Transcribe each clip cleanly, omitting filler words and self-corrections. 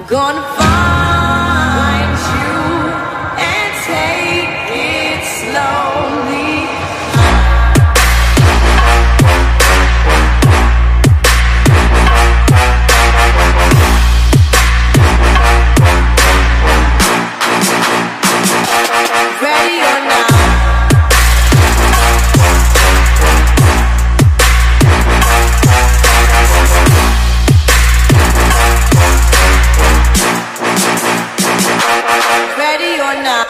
Gonna find you and take it slowly. Ready or not. Ready or not.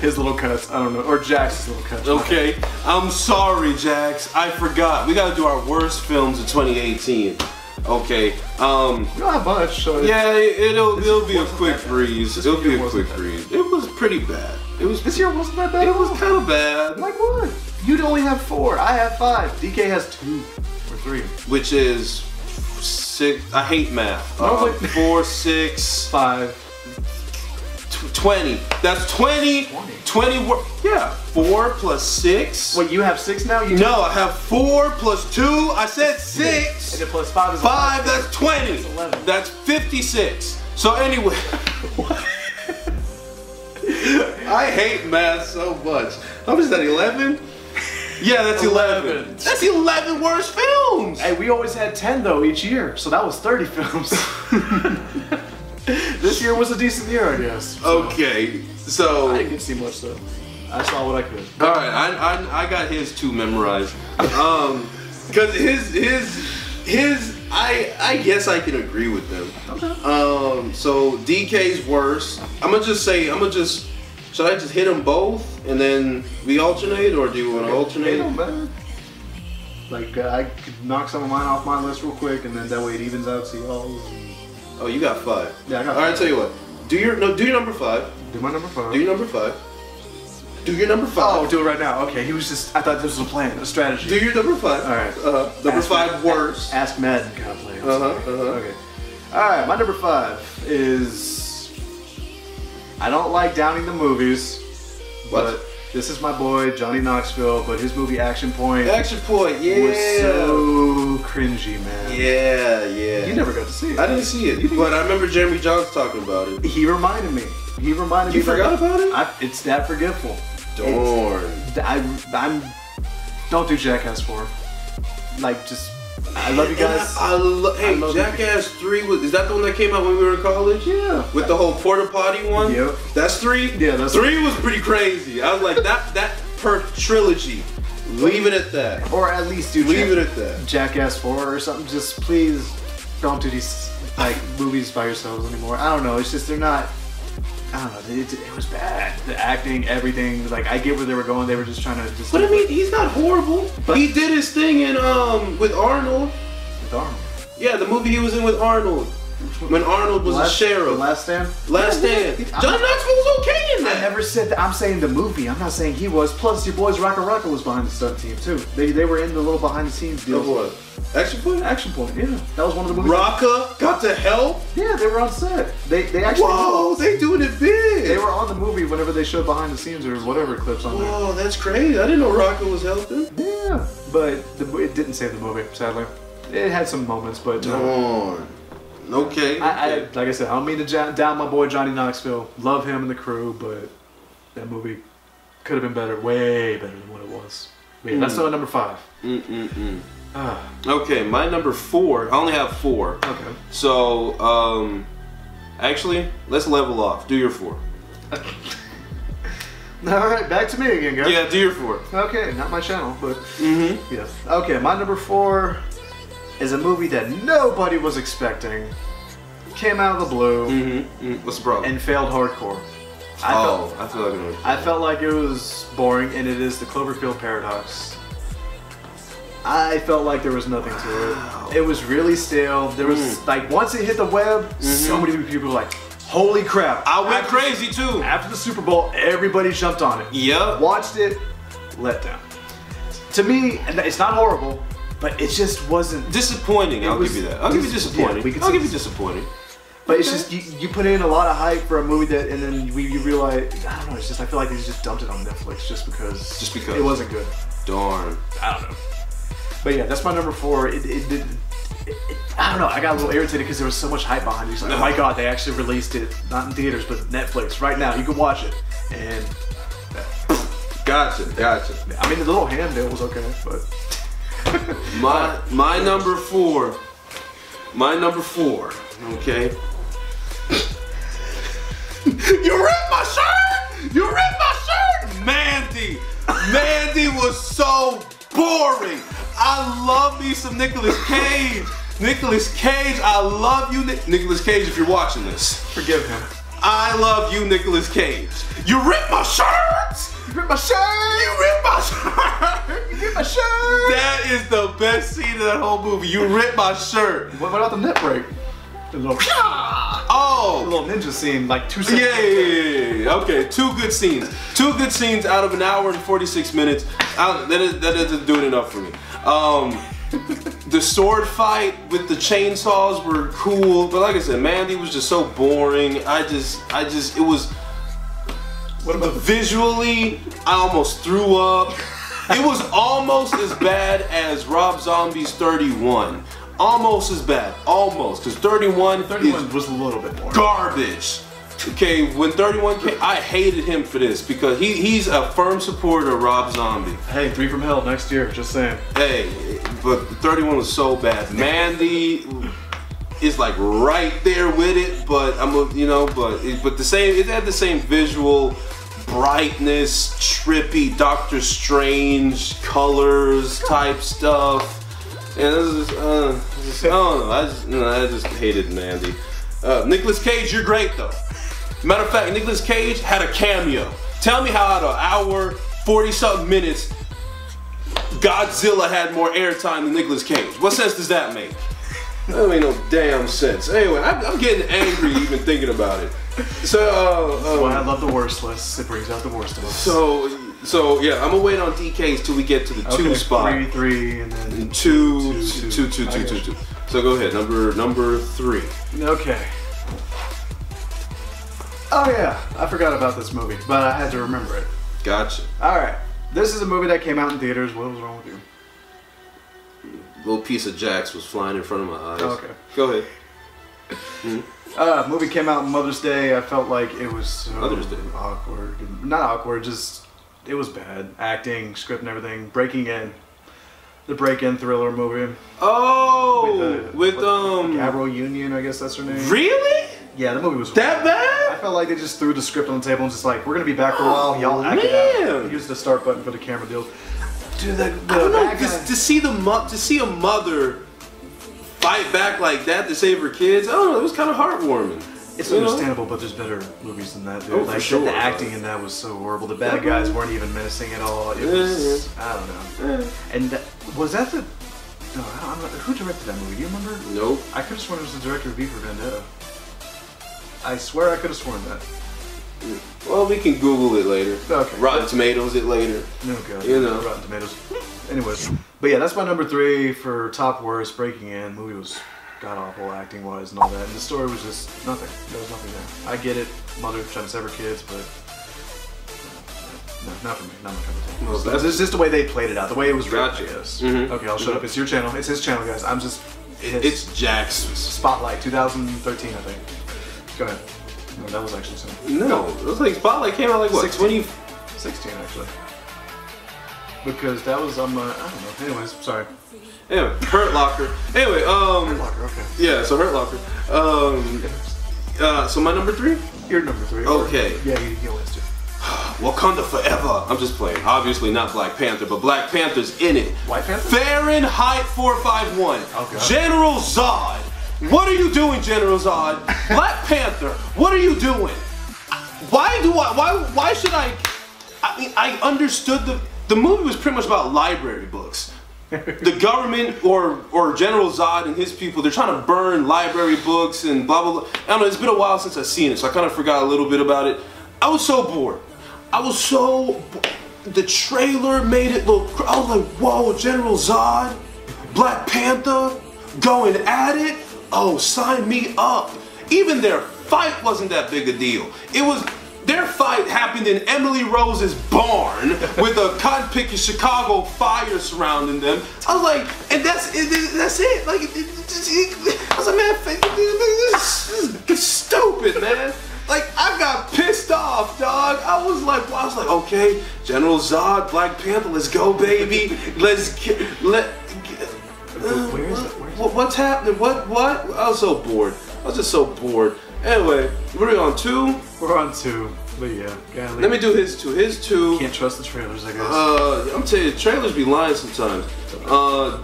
His little cuts, I don't know, or Jax's little cuts. Okay, I'm sorry, Jax. I forgot. We gotta do our worst films of 2018. Okay. We don't have much. So yeah, it'll be a quick breeze. It'll be a quick breeze. It was pretty bad. It was. This year wasn't that bad. It was kind of bad. Like what? You'd only have 4. I have 5. DK has 2 or 3. Which is 6. I hate math. No, 4, 6, 5. 20. That's 20. 20. Yeah. 4 plus 6. Wait, you have 6 now? No, I have 4 plus 2. I said 6. And then plus 5 is 5. That's 20. That's 11. That's 56. So anyway. I hate math so much. How much is that? 11? Yeah, that's 11. That's 11 worst films. Hey, we always had 10 though each year, so that was 30 films. This year was a decent year, I guess. So. Okay, so I didn't get to see much though. I saw what I could. All right, I got his 2 memorized. Cause his I guess I can agree with them. Okay. So DK's worse. Should I just hit them both and then we alternate, or do you want to alternate? It don't matter. Like I could knock some of mine off my list real quick, and then that way it evens out. See y'all's. Oh, you got 5. Yeah, I got 5. All right, tell you what. Do your number 5. Do my number 5. Do your number 5. Do your number 5. Oh, do it right now. Okay, he was just. I thought this was a plan, a strategy. Do your number 5. All right. Number 5 worse. Ask Madden kind of play. Okay. All right, my number 5 is. I don't like downing the movies, but this is my boy Johnny Knoxville. But his movie Action Point. Action Point, yeah. Was so cringy, man. Yeah. You never got to see it. I didn't see it, but I remember Jeremy Johns talking about it. He reminded me. You forgot about it? It's that forgetful. Darn. I'm. Don't do Jackass 4. Like, just. I love you guys. Hey, Jackass 3 is that the one that came out when we were in college? Yeah. With the whole porta potty one? Yep. That's 3? Yeah, that's 3 was pretty crazy. I was like, that per trilogy. Leave it at that. Or at least do Leave it at that. Jackass 4 or something. Just please don't do these like movies by yourselves anymore. I don't know. It's just they're not. I don't know. It was bad. The acting, everything. Like I get where they were going. They were just trying to just. But I mean, he's not horrible. But he did his thing in with Arnold. With Arnold. Yeah, the movie he was in with Arnold. When Arnold was a sheriff. Last Stand? Last Stand. John Knoxville was okay in that. I never said that. I'm saying the movie. I'm not saying he was. Plus, your boys Rocka Rocka was behind the stunt team too. They were in the little behind the scenes deal. What? Action Point? Action Point, yeah. That was one of the movies. Rocka got to help? Yeah, they were on set. They actually. Whoa, they doing it big. They were on the movie whenever they showed behind the scenes or whatever clips on there. Whoa, that's crazy. I didn't know Rocka was helping. Yeah, but it didn't save the movie, sadly. It had some moments, but. Okay. Like I said, I don't mean to down my boy Johnny Knoxville. Love him and the crew, but that movie could have been better, way better than what it was. But yeah, that's my number 5. Okay, my number 4. I only have 4. Okay. So, actually, let's level off. Do your 4. All right, back to me again, guys. Yeah, do your 4. Okay, not my channel, but yes. Okay, my number 4 is a movie that nobody was expecting. came out of the blue What's the problem? and failed hardcore. I felt like it was boring, and it is the Cloverfield paradox. I felt like there was nothing to it. It was really stale. There was like once it hit the web, so many people were like, "Holy crap!" I went crazy too. After the Super Bowl, everybody jumped on it. Yep. Watched it, let down. To me, and it's not horrible, but it just wasn't disappointing. I'll give you that. I'll give you disappointing. Yeah, I'll give you disappointing. But it's just you put in a lot of hype for a movie that, and then you realize, I don't know. It's just I feel like they just dumped it on Netflix just because it wasn't good. Darn. I don't know. But yeah, that's my number 4. It I don't know. I got a little irritated because there was so much hype behind it. It's like, oh my god, they actually released it not in theaters but Netflix right now. You can watch it. And gotcha. I mean, the little handbill was okay, but my number 4. My number 4. Okay. You ripped my shirt! You ripped my shirt! Mandy was so boring. I love me some Nicolas Cage. Nicolas Cage, I love you, Nicolas Cage, if you're watching this. Forgive him. I love you, Nicolas Cage. You ripped my shirt! You ripped my shirt! You ripped my shirt! You ripped my shirt! That is the best scene of that whole movie. You ripped my shirt. What about the net break? The little oh, the little ninja scene, like 2 seconds. Yeah. Okay, 2 good scenes. 2 good scenes out of an hour and 46 minutes. That isn't doing enough for me. The sword fight with the chainsaws were cool, but like I said, Mandy was just so boring. It was. What about visually? I almost threw up. It was almost as bad as Rob Zombie's 31. Almost as bad, almost, because 31 was a little bit more garbage. Okay, when 31 came, I hated him for this because he's a firm supporter of Rob Zombie. Hey, 3 from Hell next year, just saying. Hey, but 31 was so bad. Mandy is like right there with it, but but the same. It had the same visual brightness, trippy Doctor Strange colors type stuff. And this is, I don't know. I just hated Mandy. Nicolas Cage, you're great though. Matter of fact, Nicolas Cage had a cameo. Tell me how out of an hour, 40-something minutes, Godzilla had more airtime than Nicolas Cage. What sense does that make? That ain't no damn sense. Anyway, I'm getting angry even thinking about it. So, that's why I love the worst list. It brings out the worst of us. So yeah, I'm gonna wait on DKs till we get to the 2 spot. 3, and then 2. So go ahead, number 3. Okay. Oh yeah, I forgot about this movie, but I had to remember it. Gotcha. All right, this is a movie that came out in theaters. What was wrong with you? Little piece of Jax was flying in front of my eyes. Oh, okay. Go ahead. Movie came out on Mother's Day. I felt like it was so Mother's Day. awkward. Not awkward, just it was bad. Acting, script, and everything. Breaking In, the break-in thriller movie. Oh, with Gabrielle Union, I guess that's her name. Really? Yeah, the movie was that bad. I felt like they just threw the script on the table and just like, we're gonna be back for a while. Y'all act it out. Use the start button for the camera deals. Dude, I don't know. To see a mother fight back like that to save her kids, I don't know. It was kind of heartwarming. It's understandable, but there's better movies than that, dude. Oh, like, for sure. The acting in that was so horrible. The bad guys weren't even menacing at all. It was, I don't know. And was that the? No, I don't know. Who directed that movie? Do you remember? Nope. I could have sworn it was the director of V for Vendetta. I swear I could have sworn that. Well, we can Google it later. Okay. Rotten Tomatoes it later. No god. You know. Rotten Tomatoes. Anyways, but yeah, that's my number 3 for top worst. Breaking In. Movie was god awful acting wise and all that, and the story was just nothing. There was nothing there. I get it, mother trying to save her kids, but no, not for me. Not my cup of tea. Well, it's just the way they played it out, the way it was written. Gotcha. I guess. Okay, I'll shut up. It's your channel. It's his channel, guys. I'm just. It's Jackson's. Spotlight 2013, I think. Go ahead. No, that was actually soon. No, it was like Spotlight came out like what? 2016 actually. Because that was on my, I don't know. Anyways, sorry. Anyway, Hurt Locker. Anyway, Hurt Locker, okay. Yeah, so Hurt Locker. So my number 3? Your number 3. Okay. Yeah, you list it. Wakanda Forever. I'm just playing. Obviously not Black Panther, but Black Panther's in it. White Panther? Fahrenheit 451. Okay. General Zod What are you doing, General Zod? Black Panther, what are you doing? Why should I mean, I understood the movie was pretty much about library books. The government or General Zod and his people, they're trying to burn library books and blah, blah, blah. I don't know, it's been a while since I've seen it, so I kind of forgot a little bit about it. I was so bored. The trailer made it look, I was like, whoa, General Zod, Black Panther, going at it? Oh, sign me up. Even their fight wasn't that big a deal. Their fight happened in Emily Rose's barn with a cotton picking Chicago fire surrounding them. I was like, and that's it. Like, I was like, man, this is stupid, man. Like, I got pissed off, dog. I was like, okay, General Zod, Black Panther, let's go, baby. Where is it? What's happening? What? I was so bored. I was just so bored. Anyway, we're on 2. We're on 2, but yeah. Let me do his 2. His 2. Can't trust the trailers, I guess. I'm telling you, trailers be lying sometimes.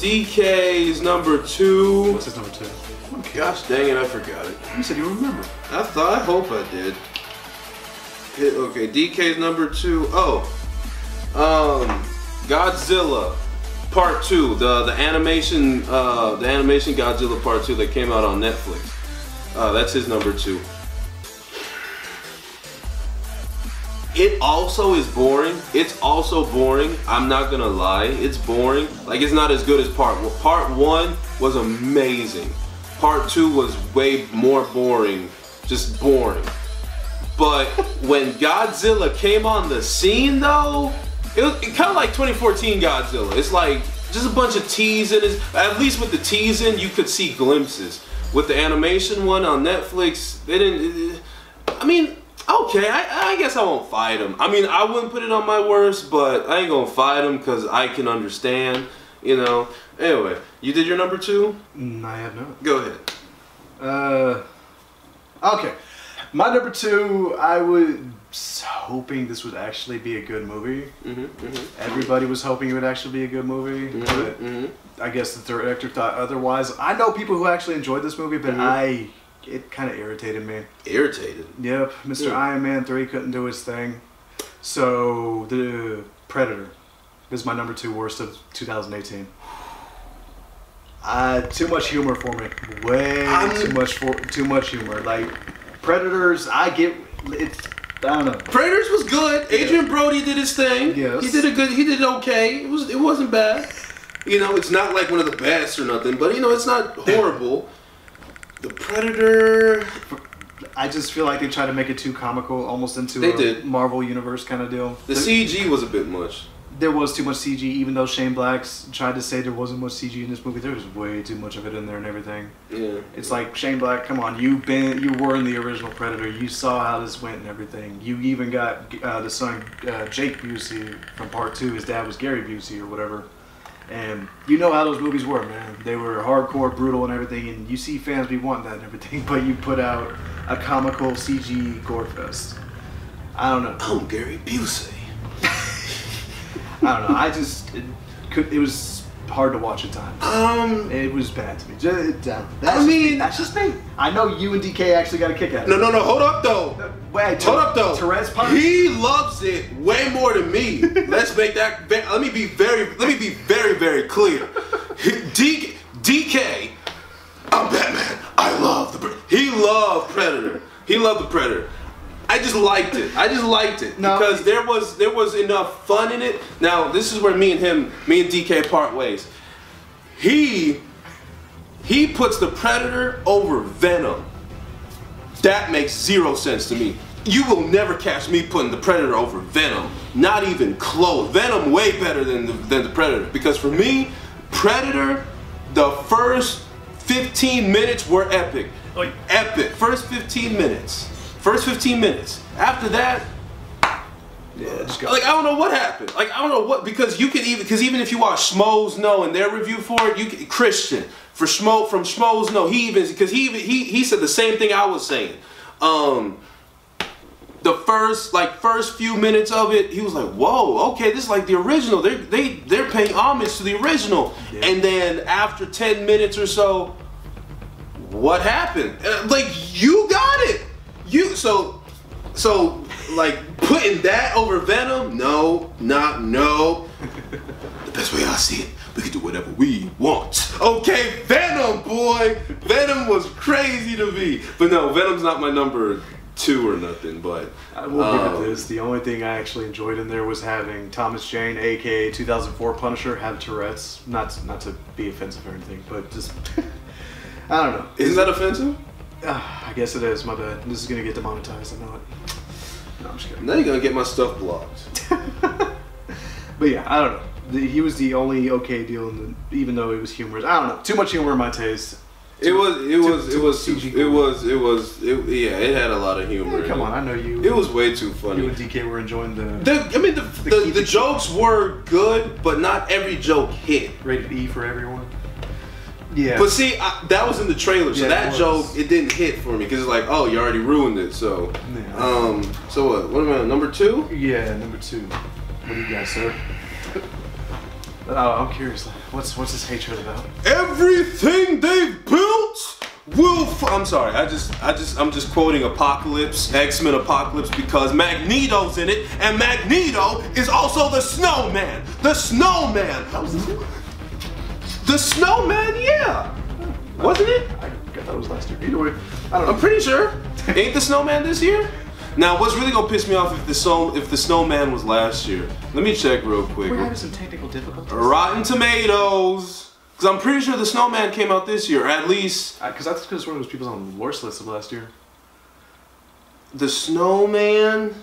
DK's number 2. What's his number 2? Gosh dang it, I forgot it. You said you remember. I hope I did. Okay, DK's number 2. Oh, Godzilla Part 2, the animation Godzilla Part 2 that came out on Netflix. That's his number 2. It also is boring. It's also boring. I'm not gonna lie. It's boring. Like, it's not as good as Part 1. Part 1 was amazing. Part 2 was way more boring. Just boring. But when Godzilla came on the scene, though, it was kind of like 2014 Godzilla. It's like just a bunch of teasing. At least with the teasing, you could see glimpses. With the animation one on Netflix, they didn't. I mean, okay, I guess I won't fight him. I mean, I wouldn't put it on my worst, but I ain't gonna fight him because I can understand, you know. Anyway, you did your number 2? I have not. Go ahead. Okay. My number 2, I was hoping this would actually be a good movie. Everybody was hoping it would actually be a good movie, but I guess the director thought otherwise. I know people who actually enjoyed this movie, but it kind of irritated me. Irritated? Yep. Mr. Iron Man 3 couldn't do his thing. So, The Predator is my number 2 worst of 2018. Too much humor for me. Too much humor. Like, Predators, I don't know. Predators was good. Adrian Brody did his thing. Yes. He did okay. It wasn't bad. You know, it's not like one of the best or nothing, but you know, it's not horrible. The Predator, I just feel like they tried to make it too comical, almost into a Marvel Universe kind of deal. The CG was a bit much. There was too much CG, even though Shane Black tried to say there wasn't much CG in this movie. There was way too much of it in there and everything. Yeah. It's like, Shane Black, come on, you were in the original Predator. You saw how this went and everything. You even got the son, Jake Busey, from Part 2. His dad was Gary Busey or whatever. And you know how those movies were, man. They were hardcore, brutal and everything. And you see fans be wanting that and everything. But you put out a comical CG gore fest. I don't know. I'm Gary Busey. I don't know. It was hard to watch at times. It was bad to me. That's just me. I know you and DK actually got a kick out of it. No. Hold up, though. Wait, hold up, though. Tourette's punch? He loves it way more than me. Let's make that. Let me be very, very clear. DK, I'm Batman. I love the Predator. He loved Predator. He loved the Predator. I just liked it. Because there was enough fun in it. Now, this is where me and DK part ways. He puts the Predator over Venom. That makes zero sense to me. You will never catch me putting the Predator over Venom. Not even close. Venom way better than the Predator. Because for me, Predator, the first 15 minutes were epic. Like, epic. First 15 minutes. After that, like, I don't know what happened. Like, I don't know what, because even if you watch Schmoes Know and their review for it, Christian from Schmoes Know, he said the same thing I was saying. The first few minutes of it, he was like, whoa, okay, this is like the original. They're paying homage to the original. Yeah. And then after 10 minutes or so, what happened? Like, you got it. So like putting that over Venom? No. The best way I see it, we can do whatever we want. Okay, Venom, boy. Venom was crazy to me. But no, Venom's not my number 2 or nothing, but I will give it this. The only thing I actually enjoyed in there was having Thomas Jane, aka 2004 Punisher, have Tourette's. Not to be offensive or anything, but just I don't know. Isn't that offensive? I guess it is. My bad. This is gonna get demonetized. I know it. No, I'm just kidding. Now you're gonna get my stuff blocked. But yeah, I don't know. He was the only okay deal, even though it was humorous. I don't know. Too much humor in my taste. It was, it had a lot of humor. Hey, come on, I know you. It was way too funny. You and DK were enjoying the jokes were good, but not every joke hit. Rated E for everyone. Yeah. But see, that was in the trailer, so that joke, it didn't hit for me, because it's like, oh, you already ruined it, so. Yeah. So what am I, number 2? Yeah, number 2. What do you got, sir? Oh, I'm curious. What's this hatred about? Everything they've built will. I'm sorry. I'm just quoting Apocalypse, X-Men Apocalypse, because Magneto's in it, and Magneto is also the Snowman. The Snowman. The Snowman, yeah. Wasn't it? I thought it was last year. Either way, I don't know. I'm pretty sure. Ain't the Snowman this year? Now, what's really gonna piss me off if the Snowman was last year? Let me check real quick. We're having some technical difficulties. Rotten Tomatoes, because I'm pretty sure the Snowman came out this year, or at least. Because that's because one of those people on the worst list of last year. The Snowman.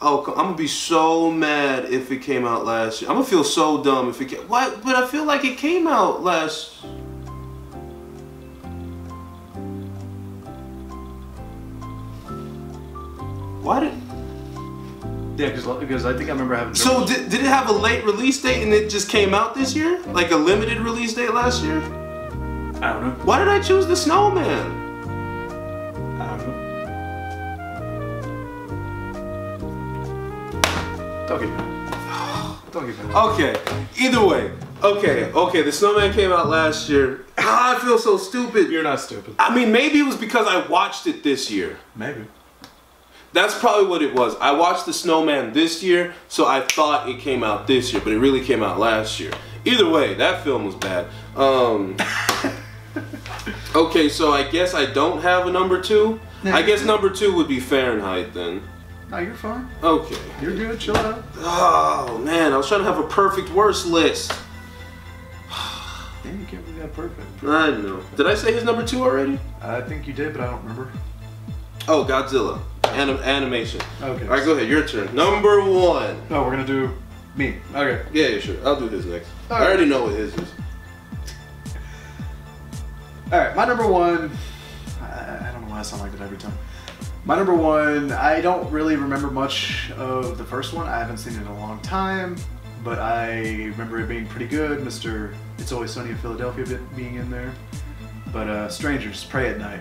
Oh, I'm gonna be so mad if it came out last year. I'm gonna feel so dumb if it came. What? But I feel like it came out last. Why did? Yeah, because I think I remember having. So did it have a late release date and it just came out this year? Like a limited release date last year? I don't know. Why did I choose the Snowman? I don't know. Don't get mad. Don't get mad. Okay. Either way. Okay. The Snowman came out last year. I feel so stupid. You're not stupid. I mean, maybe it was because I watched it this year. Maybe. That's probably what it was. I watched The Snowman this year, so I thought it came out this year, but it really came out last year. Either way, that film was bad. Okay, so I guess I don't have a number 2. I guess number 2 would be Fahrenheit then. No, you're fine. Okay. You're good. Chill out. Oh man, I was trying to have a perfect worst list. Damn, you can't believe that perfect. I know. Did I say his number 2 already? I think you did, but I don't remember. Oh, Godzilla. Animation. Okay. Alright, go ahead. Your turn. Number 1. No, we're gonna do me. Okay. Yeah, sure. I'll do his next. Right. I already know what his is. Alright, my number 1. I don't know why I sound like that every time. My number 1, I don't really remember much of the first one. I haven't seen it in a long time, but I remember it being pretty good. Mr. It's Always Sunny in Philadelphia being in there. But Strangers, Pray at Night.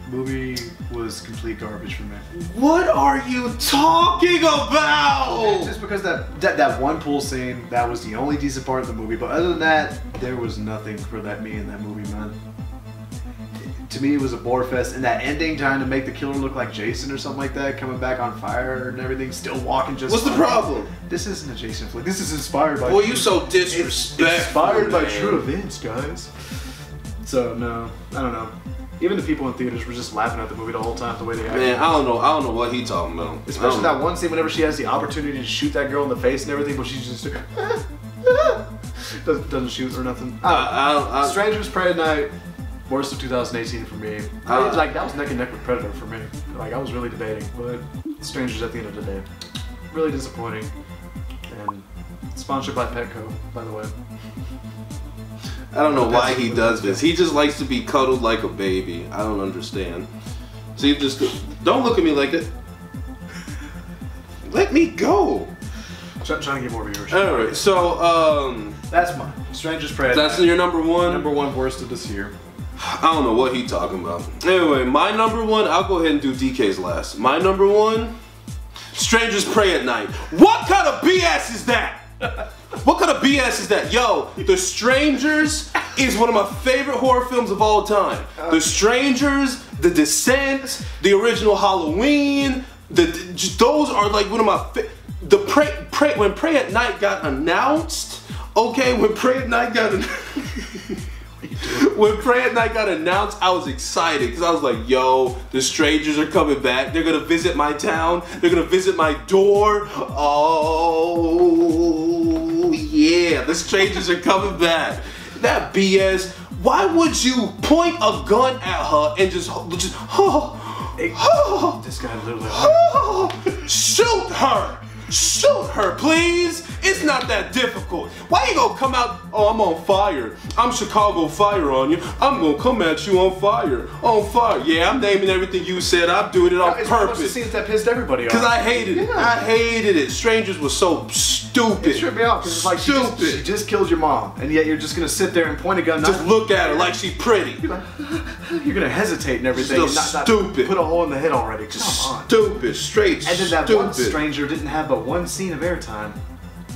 Movie was complete garbage for me. What are you talking about? Just because that one pool scene, that was the only decent part of the movie. But other than that, there was nothing for me in that movie, man. To me, it was a bore fest. And that ending, trying to make the killer look like Jason or something like that, coming back on fire and everything, still walking just. What's the problem? This isn't a Jason flick. This is inspired by. Well, you so disrespectful. It's inspired by true events, guys. So no, I don't know. Even the people in theaters were just laughing at the movie the whole time, the way they acted. Man, I don't know what he talking about. Especially that one scene whenever she has the opportunity to shoot that girl in the face and everything, but she's just doesn't shoot or nothing. Strangers, Pray at Night, worst of 2018 for me. Like that was neck and neck with Predator for me. Like I was really debating, but Strangers at the end of the day, really disappointing. And sponsored by Petco, by the way. I don't know why he does this. He just likes to be cuddled like a baby. I don't understand. See, just don't look at me like that. Let me go. Trying to get more viewers. All right, so that's mine. Strangers Pray at Night. That's your number 1. Number 1 worst of this year. I don't know what he talking about. Anyway, my number 1. I'll go ahead and do DK's last. My number 1. Strangers Pray at Night. What kind of BS is that? What kind of BS is that? Yo, The Strangers is one of my favorite horror films of all time. The Strangers, The Descent, the original Halloween. Those are like one of my when Pray at Night got announced. Okay, when Pray at Night got when Pray at Night got announced, I was excited because I was like, yo, the Strangers are coming back. They're gonna visit my town. They're gonna visit my door. Oh yeah, the Strangers are coming back. That BS. Why would you point a gun at her and just this guy literally shoot her? Shoot her, please. It's not that difficult. Why you gonna come out? Oh, I'm on fire. I'm Chicago Fire on you. I'm gonna come at you on fire. On fire. Yeah, I'm naming everything you said. I'm doing it on purpose. It's one of the scenes that pissed everybody off. Because I hated it. I hated it. Strangers was so stupid. It tripped me out because it's like she just killed your mom, and yet you're just gonna sit there and point a gun. Just look at her like she's pretty. You're gonna hesitate and everything. Still stupid. Not put a hole in the head already. Come on. Stupid. Straight. And then that one stranger didn't have but one scene of airtime.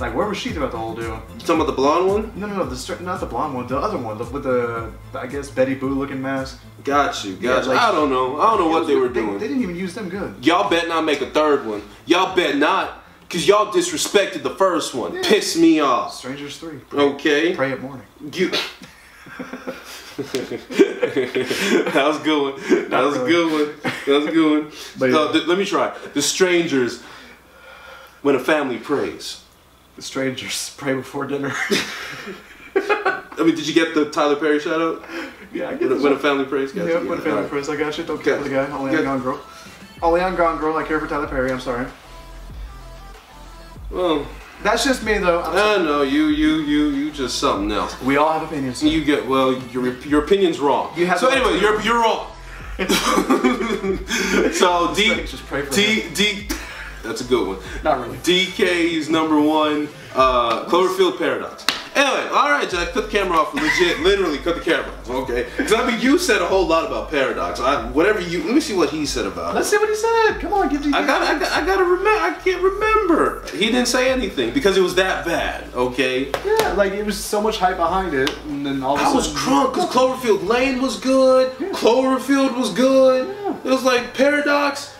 Like, where was she throughout the whole deal? You talking about the blonde one? No, not the blonde one. The other one, with the, I guess, Betty Boo looking mask. Got you. Yeah, like, I don't know what they were doing. They didn't even use them good. Y'all bet not make a third one. Y'all bet not, because y'all disrespected the first one. Yeah. Pissed me off. Strangers 3. Okay. Pray at morning. You. That was a good one. That was a good one. That was a good one. But yeah. Let me try. The Strangers, when a family prays. The Strangers pray before dinner. I mean, did you get the Tyler Perry shout out? Yeah, I get it. When a family prays, got yeah, when a family prays, I got you. Don't care for the guy. Only on Gone Girl. Only on Gone Girl. I care for Tyler Perry. I'm sorry. Well, that's just me though. I know you just something else. We all have opinions. You get your opinion's wrong. You have so anyway, you're wrong. So just pray for D. That's a good one. Not really. DK's number one, Cloverfield Paradox. Anyway, all right, Jack, cut the camera off. Legit, literally cut the camera off. Okay, because I mean, you said a whole lot about Paradox. Let me see what he said about it. Let's see what he said. Come on, give me. I gotta remember. I can't remember. He didn't say anything because it was that bad. Okay. Yeah, like it was so much hype behind it, and then all of a sudden. I was drunk because Cloverfield Lane was good. Yeah. Cloverfield was good. Yeah. It was like Paradox.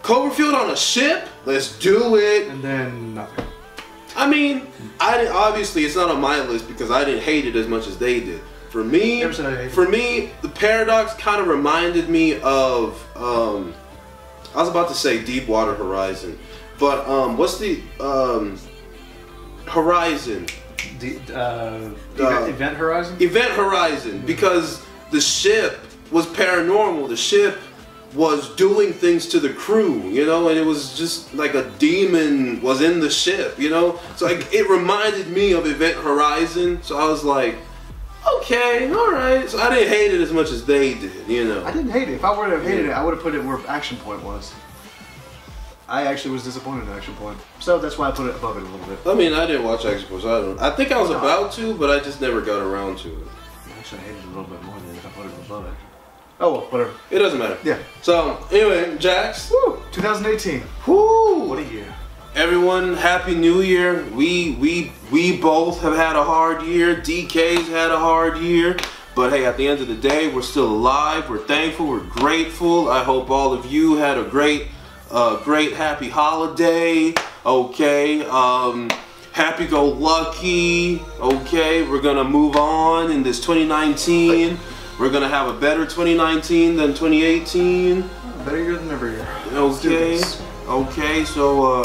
Cloverfield on a ship? Let's do it. And then nothing. I mean, obviously it's not on my list because I didn't hate it as much as they did. For me, the Paradox kind of reminded me of I was about to say Deepwater Horizon, but what's the Horizon? Event Horizon? Event Horizon, because the ship was paranormal. The ship was doing things to the crew, you know, and it was just like a demon was in the ship, you know. So it reminded me of Event Horizon. So I was like, okay, all right. So I didn't hate it as much as they did, you know. I didn't hate it. If I would have hated it, I would have put it where Action Point was. I actually was disappointed in Action Point, so that's why I put it above it a little bit. I mean, I didn't watch Action Point, so I think I was about to, but I just never got around to it. I actually hated it a little bit more than if I put it above it. Oh well, whatever. It doesn't matter. Yeah. So anyway, Jax. Woo! 2018. Woo! What a year. Everyone, Happy New Year. We both have had a hard year. DK's had a hard year. But hey, at the end of the day, we're still alive. We're thankful. We're grateful. I hope all of you had a great happy holiday. Okay. Happy-go-lucky. Okay. We're gonna move on in this 2019. We're gonna have a better 2019 than 2018. Better year than every year. Okay. Okay. So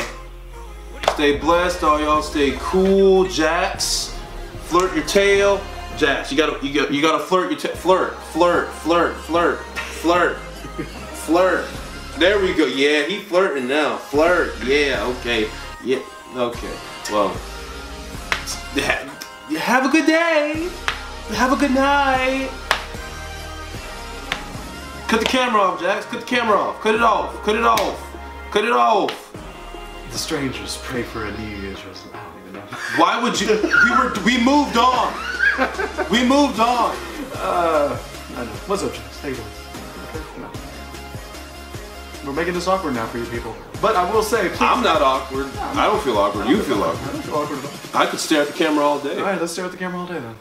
stay blessed, all y'all. Stay cool, Jax. Flirt your tail, Jax. You gotta flirt your tail. Flirt. There we go. Yeah, he flirting now. Flirt. Yeah. Okay. Yeah. Okay. Well, have a good day. Have a good night. Cut the camera off, Jax. Cut the camera off. Cut it off. Cut it off. Cut it off. The Strangers pray for a New Year's resolution. I don't even know. Why would you? We moved on. We moved on. I know. What's up, Jax? How you doing? Okay. No. We're making this awkward now for you people. But I will say, please. I'm not awkward. I don't feel awkward. You feel awkward. I don't feel awkward at all. I could stare at the camera all day. All right, let's stare at the camera all day then.